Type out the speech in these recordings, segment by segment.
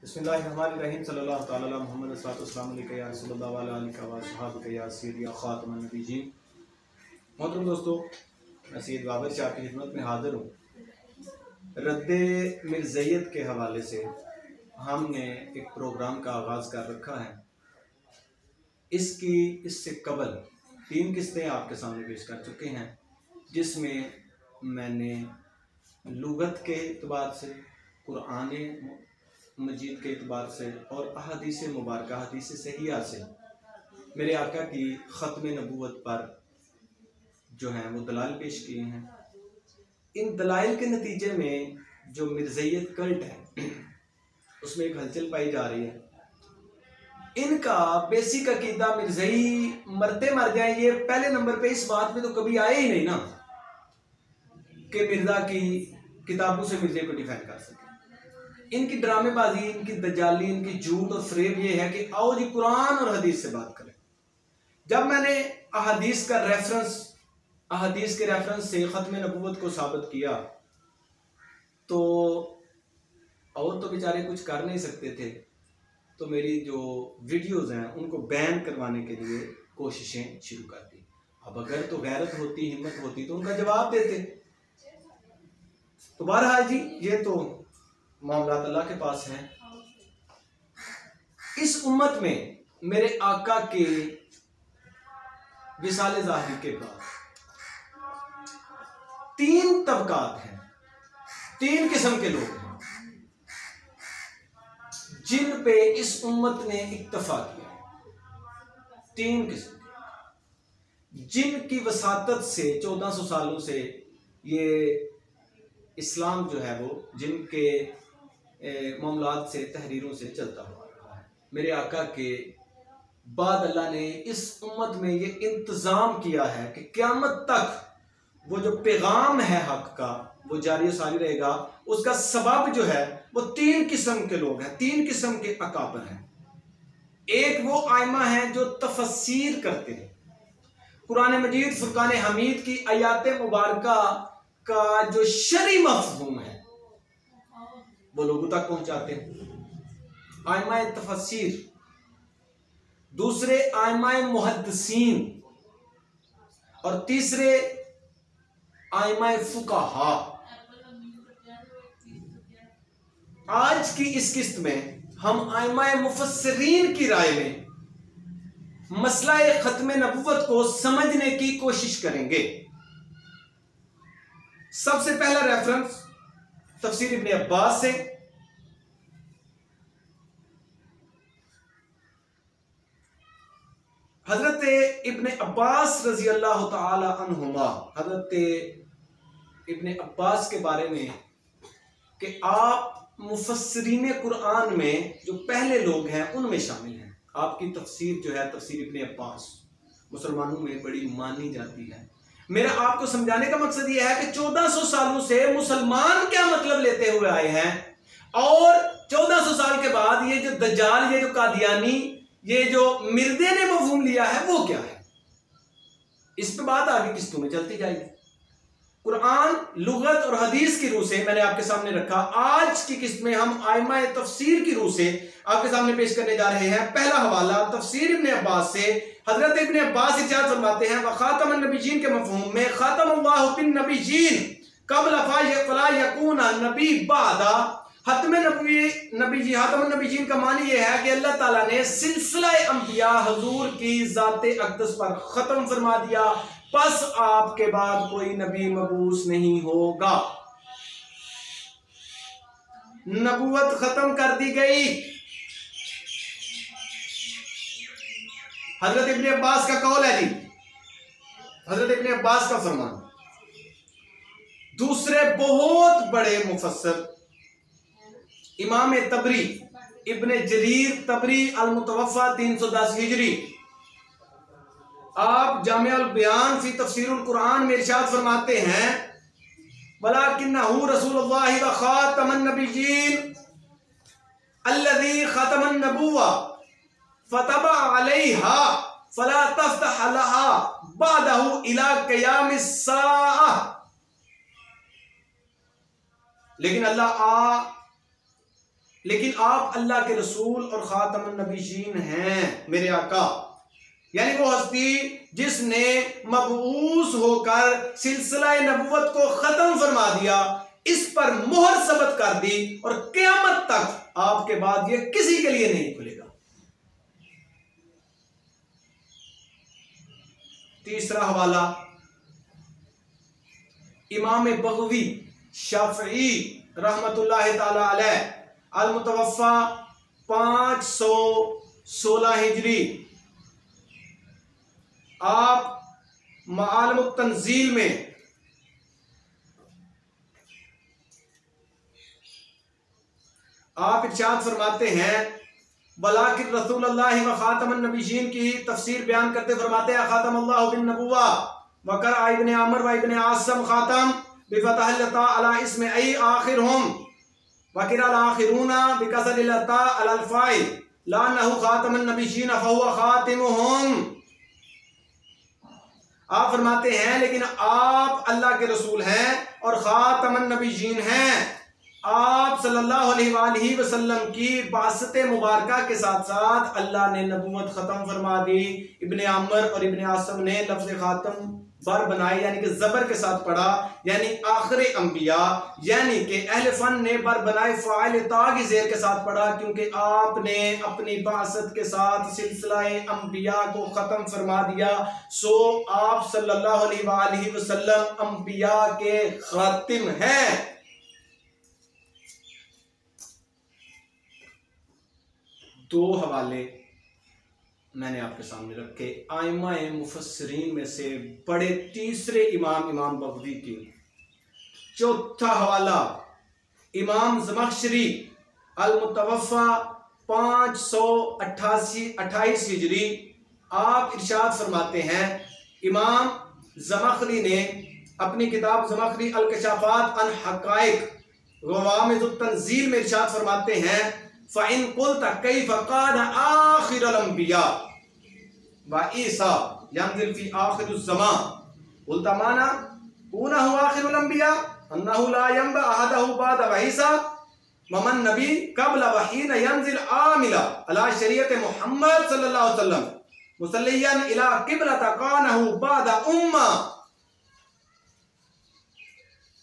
बिस्मिल्लाहिर्रहमानिर्रहीम सल्लल्लाहु तआला अला मुहम्मद अस्सलाम अलैका या रसूलल्लाह व अला आलिका व अस्हाबिका या सय्यदी या खातमुन नबिय्यीन। मोहतरम दोस्तों, मैं सैयद बाबर शाह की खिदमत में हाजिर हूँ। रद्दे मिर्ज़ैयत के हवाले से हमने एक प्रोग्राम का आगाज़ कर रखा है। इससे कबल 3 किस्तें आपके सामने पेश कर चुके हैं, जिसमें मैंने लुगत के एतबार से, कुरान मजीद के एतबार से और अहादीस मुबारक, हदीस सहीहा से मेरे आका की ख़त्म नबूवत पर जो हैं वो दलाइल पेश किए हैं। इन दलाइल के नतीजे में जो मिर्ज़ैयत कल्ट है उसमें एक हलचल पाई जा रही है। इनका बेसिक अकीदा मिर्ज़ई मरते मर जाए, ये पहले नंबर पे इस बात में तो कभी आए ही नहीं ना कि मिर्ज़ा की किताबों से मिर्ज़े को डिफाइन कर सके। इनकी ड्रामेबाजी, इनकी दजाली, इनकी झूठ और फ्रेब ये है कि आओ जी कुरान और हदीस से बात करें। जब मैंने अहादीस के रेफरेंस से ख़त्म नबूवत को साबित किया तो और तो बेचारे कुछ कर नहीं सकते थे, तो मेरी जो वीडियोज़ हैं उनको बैन करवाने के लिए कोशिशें शुरू कर दी। अब अगर तो गैरत होती, हिम्मत होती तो उनका जवाब देते। तो बहरहाल जी, ये तो मामला अल्लाह के पास है। इस उम्मत में मेरे आका के विसाले ज़ाहिर के बाद 3 तबकात हैं, 3 किस्म के लोग हैं जिन पे इस उम्मत ने इक्तफा किया। 3 किस्म जिनकी वसातत से 1400 सालों से ये इस्लाम जो है वो जिनके मामलात से, तहरीरों से चलता हुआ रहा है। मेरे आका के बाद अल्लाह ने इस उम्मत में ये इंतज़ाम किया है कि क़यामत तक वो जो पैगाम है हक का वो जारी सारी रहेगा। उसका सबब जो है वो 3 किस्म के लोग हैं, 3 किस्म के अकाबर हैं। एक वो आइमा हैं जो तफसीर करते हैं, कुरान मजीद फुरकान हमीद की आयात मुबारका का जो शरई मफ़हूम है वो लोगों तक पहुंचाते हैं, आइमा तफसीर। दूसरे आइमा मुहद्दिसीन और तीसरे आइमा फुकाहा। आज की इस किस्त में हम आइमा मुफस्सिरीन की राय में मसला ख़त्म नबूवत को समझने की कोशिश करेंगे। सबसे पहला रेफरेंस तफसीर इब्ने अब्बास से। हजरत इब्ने अब्बास रजी अल्लाह ताला अन्हुमा, हजरत इब्ने अब्बास के बारे में कि आप मुफस्सिरीन कुरान में जो पहले लोग हैं उनमें शामिल हैं। आपकी तफसीर जो है तफसीर इब्ने अब्बास मुसलमानों में बड़ी मानी जाती है। मेरा आपको समझाने का मकसद यह है कि 1400 सालों से मुसलमान क्या मतलब लेते हुए आए हैं और 1400 साल के बाद ये जो दज्जाल, ये जो कादियानी, ये जो मिर्दे ने मफहूम लिया है वो क्या है। इस पे बात आगे किस्तों में चलती जाएगी। कुरान, लुगत और हदीस की रूह से मैंने आपके सामने रखा। आज की किस्त में हम आइमा तफसीर की रूह से आपके सामने पेश करने जा रहे हैं। पहला हवाला तफसीर इब्ने अब्बास से। हजरत इब्ने अब्बास इरशाद फरमाते हैं व खातमुन नबिय्यीन के मफहूम में खातमल्लाहु बिन नबिय्यीन क़ब्ल फला यकून नबी बादा। खत्म खातमुन नबिय्यीन का मानी यह है कि अल्लाह ताला ने सिलसिला अंबिया हुजूर की ज़ाते अक़दस पर ख़त्म फरमा दिया, बस आपके बाद कोई नबी मबूस नहीं होगा। नबूवत खत्म कर दी गई। हजरत इब्ने अब्बास का कौल है जी, हजरत इब्ने अब्बास का फरमान। दूसरे बहुत बड़े मुफस्सिर इमाम तबरी, इब्ने जरीर तबरी अल मुतवफ़ा 310 हिजरी, आप जामिअल बयान फी तफसीरुल कुरान में इरशाद फरमाते हैं वलाकिन्नहु रसूलुल्लाह व खातमुन नबिय्यीन अल्लज़ी ख़तमन नबुव्वा फतबा अलैहा फला तफ्तह लहा बअदहु इला क़यामिस साअह। लेकिन लेकिन आप अल्लाह के रसूल और खातमुन नबीयीन हैं मेरे आका। यानी वो हस्ती जिसने मबऊस होकर सिलसिला नबुवत को खत्म फरमा दिया, इस पर मोहर सबत कर दी और क़यामत तक आपके बाद ये किसी के लिए नहीं खुलेगा। तीसरा हवाला इमाम बग़वी शाफ़िई रहमतुल्लाह ताला अलैह अल मुतवफ़्फ़ा 516 हिजरी, आप मालुम तंजील में आप इरशाद फरमाते हैं, वलाकिन रसूलुल्लाह व खातमुन नबिय्यीन की तफसीर बयान करते फरमाते हैं, खातमल्लाहु बिन नबुव्वा वकर इब्न अमर व इब्न आसम खातम बिफतह लता अला इसम आई आखिरहुम वकिर अल आखिरूना बिकसर लता अल फाइल लानहु खातमुन नबिय्यीन फहुवा खातिमुहुम। आप फरमाते हैं लेकिन आप अल्लाह के रसूल हैं और खातमुन नबिय्यीन हैं। आप सल्लल्लाहु अलैहि वसल्लम की बासत मुबारका के साथ साथ अल्लाह ने नबूवत ख़त्म फरमा दी। इब्ने अमर और इब्ने आसम ने लफ्ज़ ख़ातम बर बनाई, यानी कि ज़बर के साथ पढ़ा, यानी आखिर अंबिया, यानी कि अहले फन ने बर बनाए फ़ाइल ता की ज़ेर के साथ पढ़ा, क्योंकि आपने अपनी बासत के साथ सिलसिला अंबिया को ख़त्म फरमा दिया। सो आप सल्लल्लाहु अलैहि वसल्लम अंबिया के ख़ातिम हैं। दो हवाले मैंने आपके सामने रखे आइमाए मुफस्सिरीन में से बड़े तीसरे इमाम बग़वी की। चौथा हवाला इमाम ज़मख़शरी अल मुतवफ़्फ़ा 528 हिजरी, आप इरशाद फरमाते हैं, इमाम ज़मख़शरी ने अपनी किताब ज़मख़शरी अल कशाफ़ात अन हक़ाइक़ ग़वामिज़ुत तंज़ील में इरशाद फरमाते हैं, फ़इन क़ुल्त कैफ़ कान आख़िरुल अंबिया व ईसा यंज़िल फ़ी आख़िरिज़ ज़मान क़ुल्त माना कूनहु आख़िरुल अंबिया अन्नहु ला यंबअ अहदहु बाद व ईसा व मन नबी क़ब्ल व हीन यंज़िल आमिला अला शरीयत मुहम्मद सल्लल्लाहु अलैहि वसल्लम मुसल्लियन इला क़िबलत कानहु बाद उम्मा।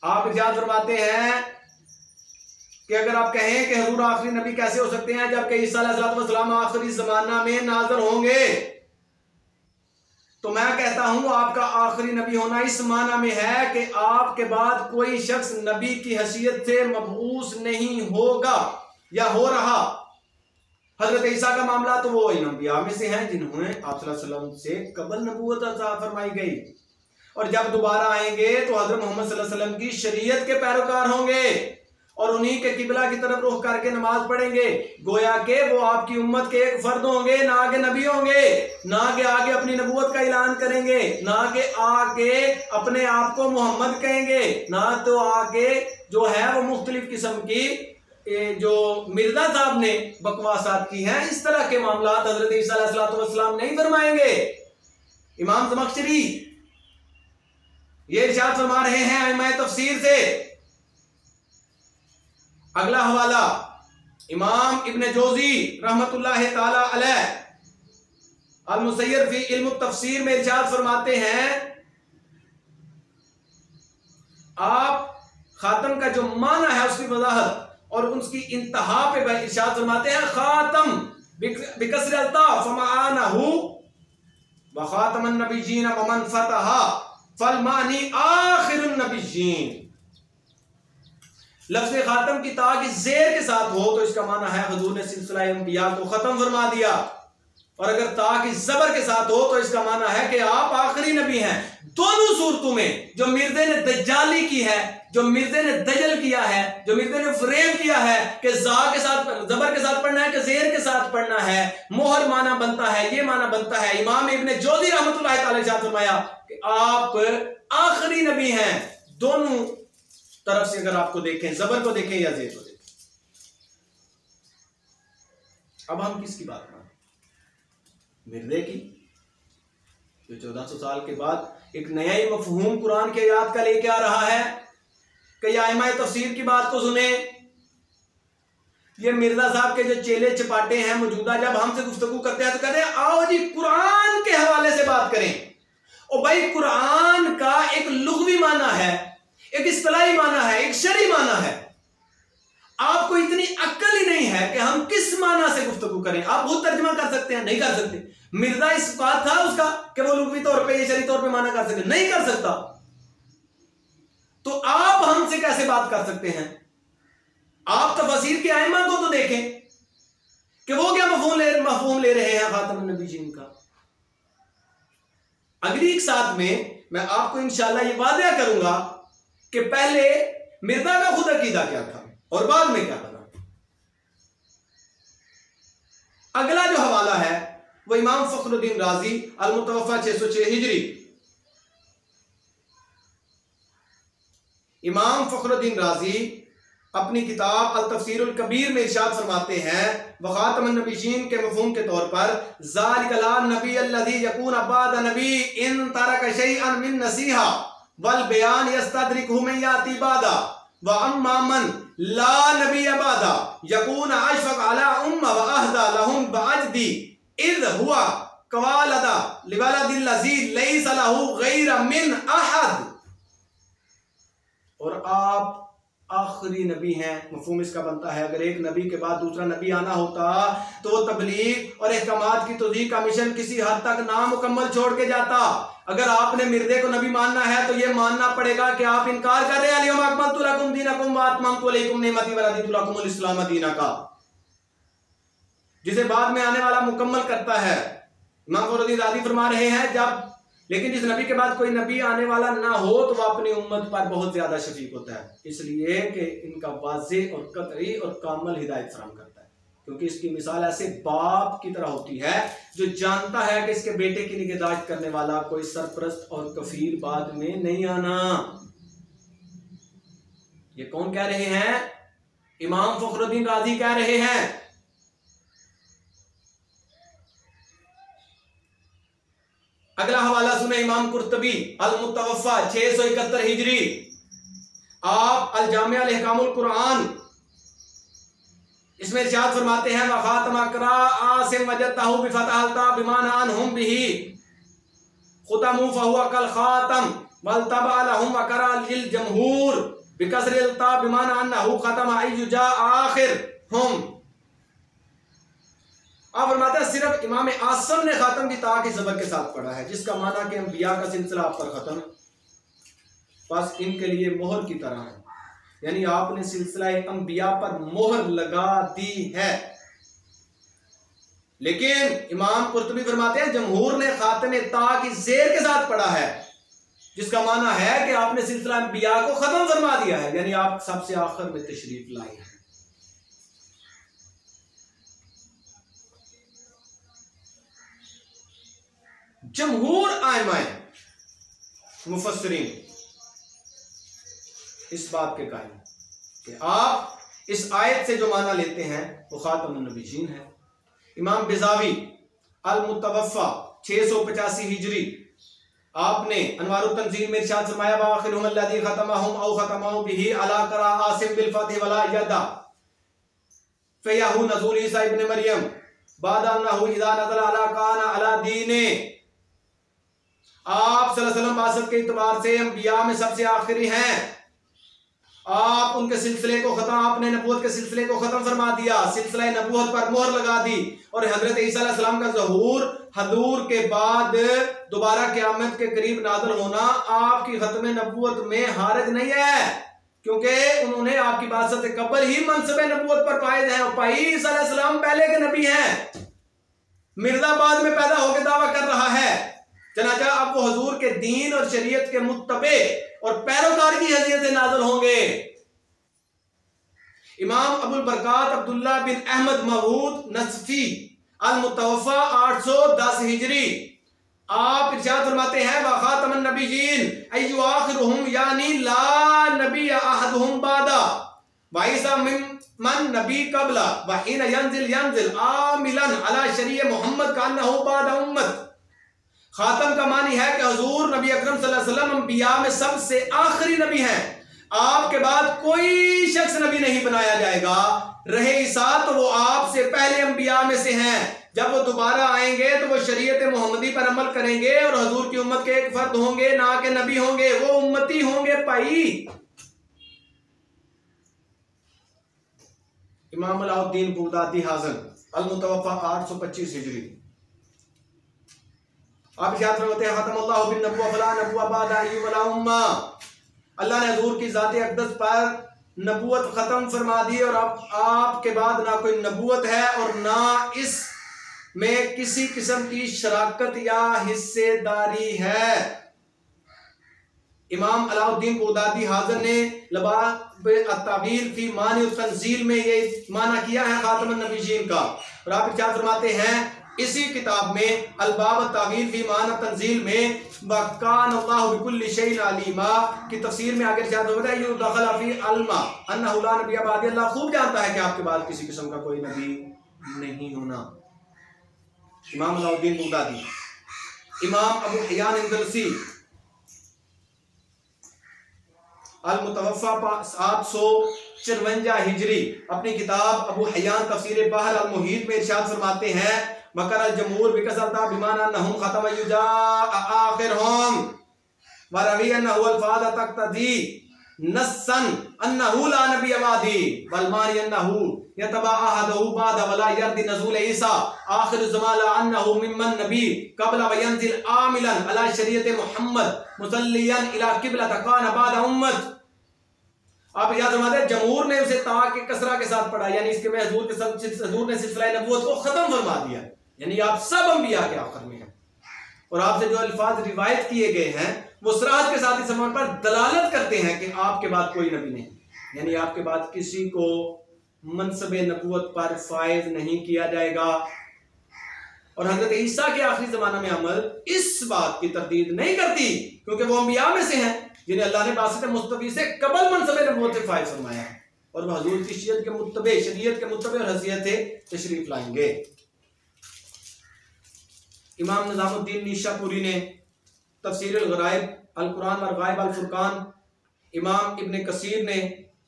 आप इरशाद फरमाते हैं कि अगर आप कहें कि हुजूर आखिरी नबी कैसे हो सकते हैं जबकि ईसा अलैहिस्सलाम आखिरी जमाना में नाज़िर होंगे, तो मैं कहता हूं आपका आखिरी नबी होना इस माना में है कि आपके बाद कोई शख्स नबी की हैसियत से मबऊस नहीं होगा या हो रहा। हजरत ईसा का मामला तो वो इन अंबिया में से हैं जिन्होंने आप सल्लल्लाहु अलैहि वसल्लम से कबल नबूवत अता फरमाई गई, और जब दोबारा आएंगे तो हजरत मोहम्मद सल्लल्लाहु अलैहि वसल्लम की शरीयत के पैरोकार होंगे और उन्हीं के किबला की तरफ रुख करके नमाज पढ़ेंगे। गोया के वो आपकी उम्मत के एक फर्द होंगे, ना आगे नबी होंगे, ना के आगे अपनी नबूवत का ऐलान करेंगे, ना के आगे अपने आप को मोहम्मद कहेंगे, ना तो आगे जो है वो मुख्तलिफ किस्म की जो मिर्जा साहब ने बकवासात की हैं, इस तरह के मामला हजरत ईसा अलैहिस्सलाम नहीं फरमाएंगे। इमाम ज़मख़शरी ये इरशाद फरमा रहे हैं आइमाए तफसीर से। अगला हवाला इमाम इब्न जोज़ी रहमतुल्लाह ताला अलैह अल मुसय्यर फी इल्म तफसीर में इरशाद फरमाते हैं, आप खातम का जो माना है उसकी वजाहत और उसकी इंतहा पे इरशाद फरमाते हैं, खातम बिकसर अल्ता फमाअनहु व खातमुन नबिय्यीन व मन फतहा फलमानी आखिरुन नबिय्यीन। लफ्ज़ खातम की ता की ज़ेर के साथ हो तो इसका माना है हुजूर ने सिलसिला अंबिया को खत्म फरमा दिया, और अगर ता की ज़बर के साथ हो तो इसका माना है कि आप आखिरी नबी हैं। दोनों सूरतों में जो मिर्जे ने दज्जाली की है, जो मिर्जे ने दजल किया है, जो मिर्जे ने फ्रेम किया है कि जा के साथ ज़बर के साथ पढ़ना है कि ज़ेर के साथ पढ़ना है, मोहर माना बनता है, ये माना बनता है। इमाम इब्न जोज़ी रहमतुल्लाह ताला ने फरमाया कि आप आखिरी नबी हैं। दोनों तरफ से अगर आपको देखें, ज़बर को देखें या ज़ेर को देखें। अब हम किसकी बात करें? मिर्जे की, जो 1400 साल के बाद एक नया ही मफहूम कुरान के आयत का लेके आ रहा है। कई आइमाए तफसीर की बात को सुने, ये मिर्जा साहब के जो चेले चपाटे हैं मौजूदा, जब हमसे गुफ्तगू करते हैं तो कहते हैं आओ जी कुरान के हवाले से बात करें। और भाई कुरान का एक लुग़वी माना है, एक इस्तिलाही माना है, एक शरई माना है। आपको इतनी अक्ल ही नहीं है कि हम किस माना से गुफ्तगू करें। आप खुद तर्जुमा कर सकते हैं? नहीं कर सकते। मिर्जा इस बात था उसका कि वो लुग़वी तौर पे, ये शरई तौर पे माना कर सके, नहीं कर सकता। तो आप हमसे कैसे बात कर सकते हैं? आप तफसीर के आइमा को तो देखें कि वो क्या मफहूम ले रहे हैं खातमुन नबीयीन का। अगली एक साथ में मैं आपको इंशाअल्लाह ये वादा करूंगा कि पहले मिर्जा का खुद अकीदा क्या था और बाद में क्या बना। अगला जो हवाला है वो इमाम फखरुद्दीन राजी अल-मुतवफ़ा 606 हिजरी। इमाम फखरुद्दीन राजी अपनी किताब अल तफसीरुल कबीर में इरशाद फरमाते हैं वखातमुन नबीयीन के मफहूम के तौर पर ज़ालिका ला नबी अल्लज़ी यकून बाद नबी इन तरक शैअन मिन नसीहा वल बयान यस्तदरिकहु मन याति बादा व अम्मा मन ला नबी बादा यकून अशफक अला उम्मा व अहदा लहुम बअजदी इज़ हुवा कवालदा लिवलदिल लज़ी लैसा लहु गैर मिन अहद। और आप आखिरी नबी हैं। मफहूम इसका बनता है अगर एक नबी के बाद दूसरा नबी आना होता तो वो तबलीग और अहकामात की तौज़ीह का मिशन किसी हद तक नामुकम्मल छोड़ के जाता। अगर आपने मिर्जे को नबी मानना है तो ये मानना पड़ेगा कि आप इनकार कर रहे हैं अल-यौमा अकमलतु लकुम दीनकुम व अतममतु अलैकुम निअमती व रदीतु लकुमुल इस्लाम दीना का, जिसे बाद में आने वाला मुकम्मल करता है। इमाम फखरुद्दीन राज़ी फरमा रहे हैं जब लेकिन जिस नबी के बाद कोई नबी आने वाला ना हो तो वह अपनी उम्मत पर बहुत ज्यादा शफीक होता है, इसलिए कि इनका वाज़ेह और कतई और कामिल हिदायत फराहम करता है। क्योंकि इसकी मिसाल ऐसे बाप की तरह होती है जो जानता है कि इसके बेटे की निगहदाश्त करने वाला कोई सरपरस्त और कफील बाद में नहीं आना। ये कौन कह रहे हैं? इमाम फखरुद्दीन राज़ी कह रहे हैं। अगला हवाला सुने इमाम कुर्तबी अल-मुतवफ़ा 671 हिजरी। आप अल-जामिअ अल-अहकामुल कुरान इसमें इरशाद फरमाते हैं वखातम अकरा आसिम वजदतहु बिफतहल ता बिमाना अनहुम बिही खुतमु फहुवा कल खातम वल तबा लहुम वकरा लिल जमहूर बिकसरिल ता बिमाना अन्नहु खतम अय्युजा आखिर हम। आप फरमाते हैं सिर्फ इमाम आसम ने खातम की ता के ज़बर के साथ पढ़ा है, जिसका माना कि अंबिया का सिलसिला आप पर खत्म, बस इनके लिए मोहर की तरह है, यानी आपने सिलसिला अंबिया पर मोहर लगा दी है। लेकिन इमाम कुर्तुबी फरमाते हैं जमहूर ने खातम ता की जेर के साथ पढ़ा है, जिसका माना है कि आपने सिलसिला अंबिया को खत्म फरमा दिया है, यानी आप सबसे आखिर में तशरीफ लाए हैं। जमहूर आइमाए मुफस्सिरीन इस बात के कायल कि आप इस आयत से जो माना लेते हैं वो खातमुन नबीयीन है। इमाम बिज़ावी अल-मुतवफ़ा 685 हिजरी आपने अनवारुत तंज़ील में इरशाद फरमाया वाखिरुहुम अल्लज़ी खतमहुम औ खतमहु बिही अला करा आसिम बिल फतह वला यदा फयहु नज़ूल ईसा इब्न मरियम बाद अन्नहु इज़ा नज़ला अला काना अला दीने। आप सल्लल्लाहु अलैहि वसल्लम बासत के इतबार से अंबिया में सबसे आखिरी हैं। आप उनके सिलसिले को खत्म, आपने नबूवत के सिलसिले को खत्म फरमा दिया, सिलसिला नबूवत पर मोहर लगा दी और हजरत ईसा अलैहि सलाम का ज़हूर हदूर के बाद दोबारा क़यामत के करीब नाज़िल होना आपकी खत्म नबूवत में हारज नहीं है, क्योंकि उन्होंने आपकी बासत से कबल ही मनसब नबूवत पर फायद है। और भाई ईसा अलैहि सलाम पहले के नबी हैं, मिर्जा बाद में पैदा होकर दावा कर रहा है, चनाचा अब वो हुजूर के दीन और शरीयत के मुत्तबे और पैरोकार की हैसियत से नाज़िल होंगे। इमाम अबुल बरकात अब्दुल्ला बिन अहमद महूद नसफी अल-मुतवफ़ा 810 हिजरी आप इरशाद फरमाते हैं व खातमुन नबीयीन अय्यु आखिरुहुम यानी ला नबी अहदुहुम बादा व ईसा मन नबी कबला व हिन यंजिल आमिलन अला शरीय मोहम्मद का अन्नहु बाद उम्मत। खातम का मानी है कि हुजूर नबी अकरम सल्लल्लाहु अलैहि वसल्लम अंबिया में सबसे आखिरी नबी हैं। आपके बाद कोई शख्स नबी नहीं बनाया जाएगा रहे ईसा तो वो आपसे पहले अंबिया में से हैं। जब वो दोबारा आएंगे तो वो शरीयत मोहम्मदी पर अमल करेंगे और हजूर की उम्मत के एक फर्द होंगे, ना के नबी होंगे, वो उम्मती होंगे भाई। इमाम अलाउद्दीन बगदादी हाज़िर अल-मुतवफ़्फ़ा 825 हिजरी। आप याद रखते हैं खतमल्लाहु बिन नबुव्वह फला नबुव्वह बअदा वला उम्मा। अल्लाह ने हजूर की ज़ात अक़दस पर नबूवत ख़त्म फरमा दी और अब आपके बाद ना कोई नबूवत है और ना इस में किसी किस्म की शराकत या हिस्सेदारी है। इमाम अलाउद्दीन बगदादी हाज़िर ने लबाब अत-तावील फी मानी तंजील में ये माना किया है खातमुन नबीयीन का। और आप क्या फरमाते हैं इसी किताब में अलबाब तावील फी माना तंजील में वकान अल्लाहु बिकुल्लि शैइन अलीमा की तफसीर में आगे क्या होता है, यू दखल फी अलमा अन्नहु ला नबिय्य बादी। अल्लाह खूब जानता है कि आपके बाद किसी किस्म का कोई नबी नहीं होना। इमाम अलाउद्दीन बगदादी। इमाम अबू हयान अंदलसी अल-मुतवफ़्फ़ा 754 हिजरी अपनी किताब अबू हयान तफसीर बहर अल-मुहीत में इरशाद फरमाते हैं मकर अल-जमहूर बिकसरता बिमाना नहुम खतम युजा आखिरहुम व रवी अन्नहु अल्फाज तक्तदी नस्सन अन्नहु ला नबी बादी वल मानी अन्नहु यतबा अहदहु बाद वला यर्दी नज़ूल ईसा आखिर ज़मान अन्नहु मिम्मन नबी क़ब्ल व यंजिल आमिलन अला शरीयत मुहम्मद मुसल्लियन इला क़िबला तकान बाद उम्मत। आप याद रखते जमहूर ने उसे ता के कसरा के साथ पढ़ा, यानी इसके में हजूर ने सिलसिला नबूवत को खत्म फरमा दिया, यानी आप सब अंबिया के आखिर में हैं। और आपसे जो अल्फाज रिवायत किए गए हैं वो सराहत के साथ इस समान पर दलालत करते हैं कि आपके बाद कोई नबी नहीं, यानी आपके बाद किसी को मनसबे नबूवत पर फायज नहीं किया जाएगा। और हजरत ईसा के आखिरी जमाना में अमल इस बात की तरदीद नहीं करती क्योंकि वो अंबिया में से हैं जिन्हें अल्लाह ने बासित मुस्तफी से कबल मनसबे नबूवत से फायज फरमाया है और वह हजूर की शरीयत के मुत्तबे और हैसियत तशरीफ लाएंगे। इमाम निजामुद्दीन निशापुरी ने तफसीर अल-गराइब अल-कुरान और गायब अल-फुरकान, इमाम इब्न कसीर ने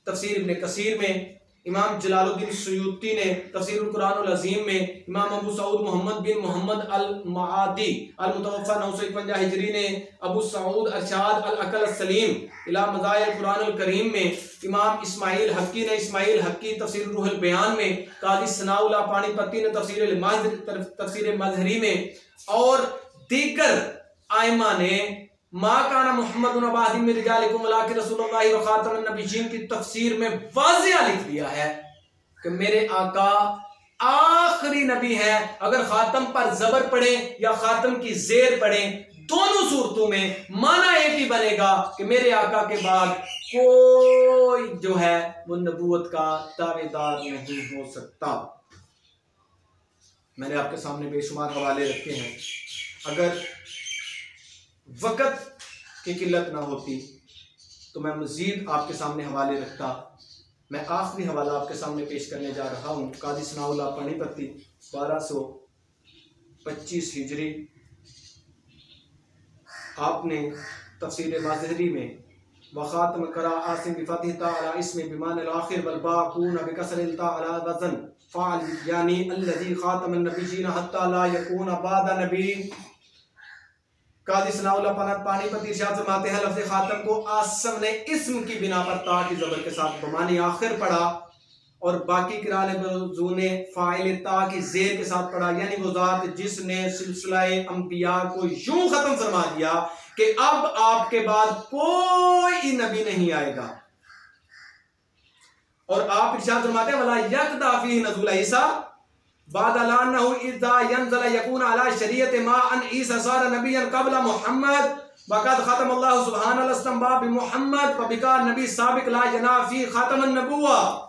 तफसीर इब्न कसीर में, इमाम जलालुद्दीन सुयूती ने तफसीर अल-कुरान अल-अज़ीम में, इमाम अबू सऊद मोहम्मद बिन मोहम्मद अल-मादी अल-मुतवफ़्फ़ा 951 हिजरी ने अबू सऊद अरशाद अल-अक़ल अस-सलीम इला मज़ाहिर अल-कुरान अल-करीम में, इमाम इस्माइल हक्की ने इस्माइल हक्की तफसीर रूहुल बयान में, काज़ी सनाउल्लाह पानीपती ने तफसीर मज़हरी में और दीगर आइमा ने मा काना मुहम्मदुन अबादी मिन रिजालिकुम वलाकिन रसूलुल्लाहि व खातमुन नबिय्यीन की तफसीर में वाज़िया लिख दिया है कि मेरे आका आखिरी नबी है। अगर खातम पर जबर पड़े या खातम की जेर पड़े, दोनों सूरतों में माना एक ही बनेगा कि मेरे आका के बाद कोई जो है वो नबूवत का दावेदार नहीं हो सकता। मैंने आपके सामने बेशुमार हवाले रखे हैं, अगर वक़्त की किल्लत ना होती तो मैं मज़ीद आपके सामने हवाले रखता। मैं आखिरी हवाला आपके सामने पेश करने जा रहा हूँ। काज़ी सनाउल्लाह पानीपती 1225 हिजरी आपने तफसीर मज़हरी में वख़ातम करा आसिम बिफ़तिह ताला इसमें बिमान अल-आखिर वल बाक़ून बिकसरिल ताला वज़न फ़ाल यानी अल्लज़ी ख़ातमन नबिय्यीन हत्ता ला यकून बादा नबी। काज़ी सनाउल्लाह पानीपती इरशाद फरमाते हैं लफ्ज़ खातम को आसम ने इस्म की बिना पर ता की ज़बर के साथ बमानी आखिर पढ़ा और बाकी किराने बरज़ू ने फ़ाइल ता की ज़ेर के साथ पढ़ा, यानी वो ज़ात जिसने सिलसिलाए अंबिया को यूं ख़त्म फरमा दिया कि अब आपके बाद कोई नबी नहीं आएगा। और आप इरशाद फरमाते हैं वला यक़दा फ़ीहि नज़ूल ईसा बाद अलान्नहु इज़ा यंज़ल यकून अला शरीयत मा अन ईसा सारा नबिय्यन क़ब्ल मुहम्मद वक़द ख़तम अल्लाहु सुब्हानहु अस्तंबा बिमुहम्मद व बिका नबी साबिक़ ला यनाफ़ी ख़ातमुन नबुव्वा।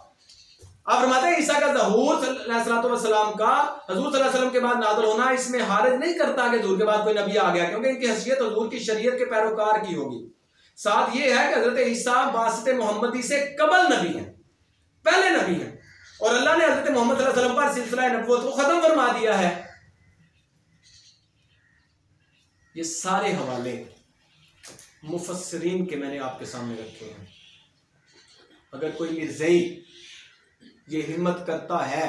आप फरमाते हैं ईसा का ज़हूर अलैहिस्सलातु वस्सलाम का हजूर सल्लल्लाहु अलैहि वसल्लम के बाद नाज़िल होना इसमें हारिज नहीं करता कि हजूर के बाद कोई नबी आ गया, क्योंकि इनकी हैसियत हजूर की शरीयत के पैरोकार की होगी। साथ ये है कि हज़रत ईसा बासित मोहम्मदी से कबल नबी हैं, पहले नबी हैं और अल्लाह ने हज़रत मोहम्मद सल्लल्लाहु अलैहि वसल्लम पर सिलसिला नबूवत को ख़त्म फरमा दिया है। ये सारे हवाले मुफस्सिरीन के मैंने आपके सामने रखे हैं। अगर कोई मिर्ज़ई ये हिम्मत करता है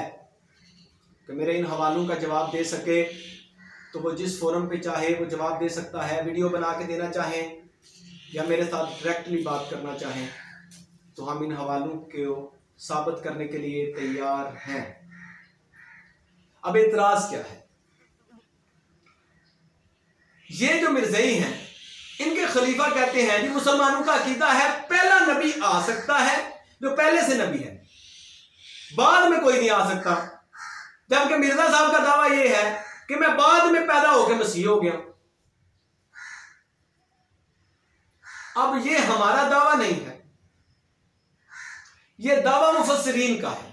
कि मेरे इन हवालों का जवाब दे सके, तो वो जिस फोरम पे चाहे वो जवाब दे सकता है। वीडियो बना के देना चाहें या मेरे साथ डायरेक्टली बात करना चाहें, तो हम इन हवालों को साबित करने के लिए तैयार हैं। अब एतराज क्या है? ये जो मिर्ज़ई हैं, इनके खलीफा कहते हैं कि मुसलमानों का अकीदा है पहला नबी आ सकता है जो पहले से नबी है, बाद में कोई नहीं आ सकता। जबकि मिर्जा साहब का दावा यह है कि मैं बाद में पैदा होकर मसीह हो गया। अब ये हमारा दावा नहीं है, यह दावा मुफस्सिरीन का है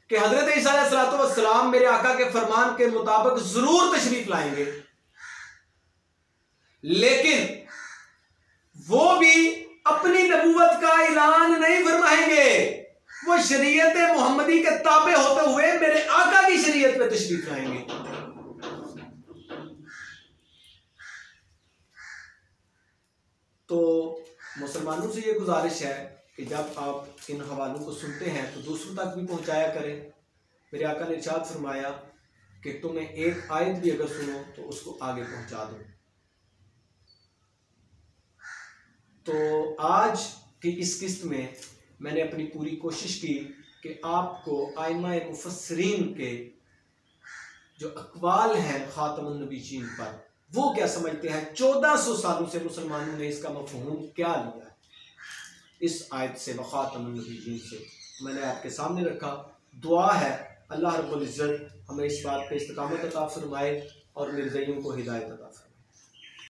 कि हजरत ईसा अलैहिस्सलाम मेरे आका के फरमान के मुताबिक जरूर तशरीफ लाएंगे, लेकिन वो भी अपनी नबूवत का ऐलान नहीं फरमाएंगे। वो शरीयत मोहम्मदी के ताबे होते हुए मेरे आका की शरीयत में तशरीफ लाएंगे। तो मुसलमानों से ये गुजारिश है कि जब आप इन हवालों को सुनते हैं तो दूसरों तक भी पहुंचाया करें। मेरे आका ने इरशाद फरमाया कि तुम्हें एक आयत भी अगर सुनो तो उसको आगे पहुंचा दो। तो आज की इस किस्त में मैंने अपनी पूरी कोशिश की कि आपको आइमा मुफस्सिरीन के जो अक़वाल हैं ख़ातमुन नबीयीन पर, वो क्या समझते हैं। 1400 सालों से मुसलमानों ने इसका मफ़हूम क्या लिया है, इस आयत से व ख़ातमुन नबीयीन से मैंने आपके सामने रखा। दुआ है अल्लाह रब्बुल इज़्ज़त हमें इस बात पे इस्तिक़ामत अता फ़रमाए और मिर्ज़इयों को हिदायत अता फ़रमाए।